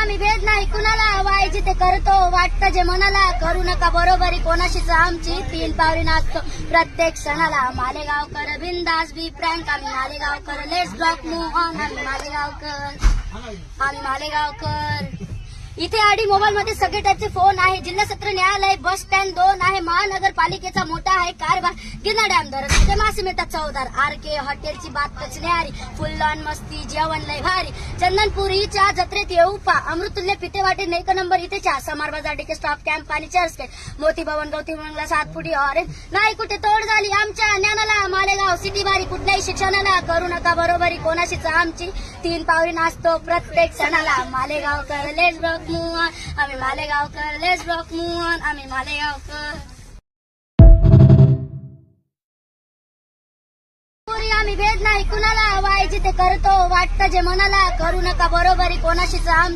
आम्ही भेद नाही कुणाला, वाईची ते करतो वाटतं जे मनाला, करू नका बरोबरी कोणाशीच आमची, तीन पावली नाचतो प्रत्येक सणाला. मालेगावकर बिंदास बी प्रँक, आम्ही Malegaonkar let's rock move on, आम्ही मालेगावकर. इथे आडी मोबाईल मध्ये सगळे टाईपचे फोन आहे. जिल्हा सत्र न्यायालय, बस स्टँड 2 आहे. महानगरपालिकेचा मोठा आहे कारभार. गिरणा डॅम धरत ते मासे मिळतात चवदार. आरके हॉटेलची बातच न्यारी, फुल ऑन मस्ती जेवण लय भारी. चंदनपुरीच्या जत्रेत येऊ पा, अमृतुल्य पिते वाटे एक नंबर इथे चहा. समार बाजार डीके स्टॉप कॅम्प आणि चर्चगेट, मोती भवन गौती मंगला 7 फुटी ऑरेंज. नाही कुठे तोड झाली आमच्या ज्ञानाला, मालेगाव सिटी भारी कुठल्याही शिक्षणाला, करू नका बरोबरी कोणाशीच आमची, तीन पावली नाचतो प्रत्येक सणाला. Malegaonkar let's rock move on, आम्ही Malegaonkar let's rock move on, आम्ही मालेगावकर. आम्ही भेद नाही कुणाला, वाईची ते करतो वाटतं जे मनाला, करू नका बरोबरी कोणाशीच आमची.